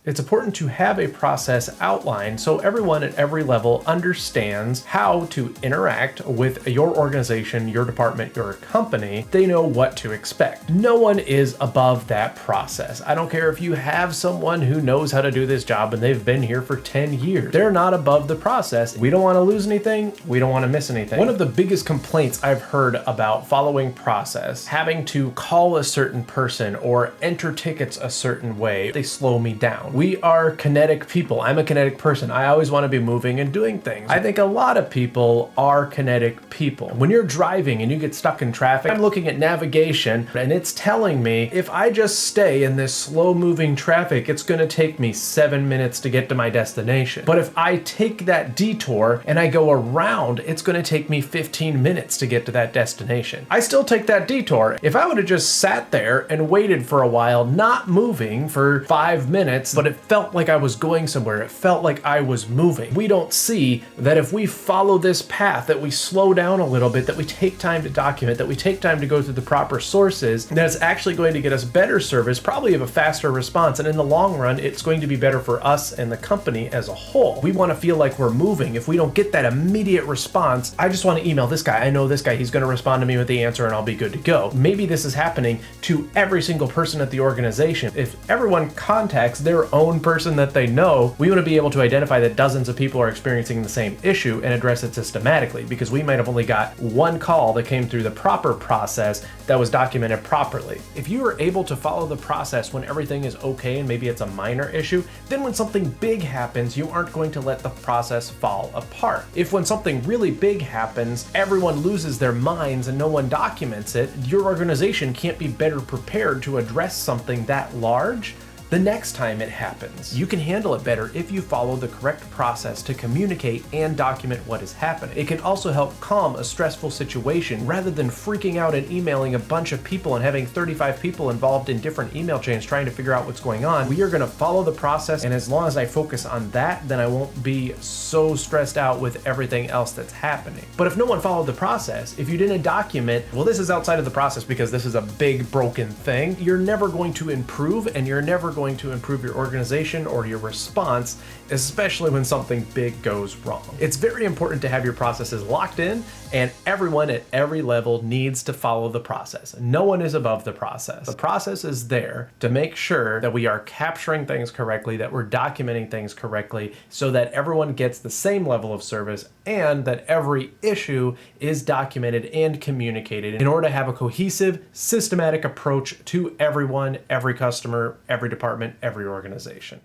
It's important to have a process outlined so everyone at every level understands how to interact with your organization, your department, your company. They know what to expect. No one is above that process. I don't care if you have someone who knows how to do this job and they've been here for 10 years. They're not above the process. We don't want to lose anything. We don't want to miss anything. One of the biggest complaints I've heard about following process, having to call a certain person or enter tickets a certain way, they slow me down. We are kinetic people. I'm a kinetic person. I always want to be moving and doing things. I think a lot of people are kinetic people. When you're driving and you get stuck in traffic, I'm looking at navigation and it's telling me if I just stay in this slow moving traffic, it's going to take me 7 minutes to get to my destination. But if I take that detour and I go around, it's going to take me 15 minutes to get to that destination. I still take that detour. If I would have just sat there and waited for a while, not moving for 5 minutes, but it felt like I was going somewhere. It felt like I was moving. We don't see that if we follow this path, that we slow down a little bit, that we take time to document, that we take time to go through the proper sources, that it's actually going to get us better service, probably have a faster response. And in the long run, it's going to be better for us and the company as a whole. We want to feel like we're moving. If we don't get that immediate response, I just want to email this guy. I know this guy, he's going to respond to me with the answer and I'll be good to go. Maybe this is happening to every single person at the organization. If everyone contacts their own person that they know, we want to be able to identify that dozens of people are experiencing the same issue and address it systematically, because we might have only got one call that came through the proper process that was documented properly. If you are able to follow the process when everything is okay and maybe it's a minor issue, then when something big happens, you aren't going to let the process fall apart. If when something really big happens, everyone loses their minds and no one documents it, your organization can't be better prepared to address something that large the next time it happens. You can handle it better if you follow the correct process to communicate and document what is happening. It can also help calm a stressful situation rather than freaking out and emailing a bunch of people and having 35 people involved in different email chains trying to figure out what's going on. We are going to follow the process, and as long as I focus on that, then I won't be so stressed out with everything else that's happening. But if no one followed the process, if you didn't document, well, this is outside of the process because this is a big broken thing, you're never going to improve, and you're never going to improve your organization or your response, especially when something big goes wrong. It's very important to have your processes locked in, and everyone at every level needs to follow the process. No one is above the process. The process is there to make sure that we are capturing things correctly, that we're documenting things correctly, so that everyone gets the same level of service and that every issue is documented and communicated in order to have a cohesive, systematic approach to everyone, every customer, every department, every organization.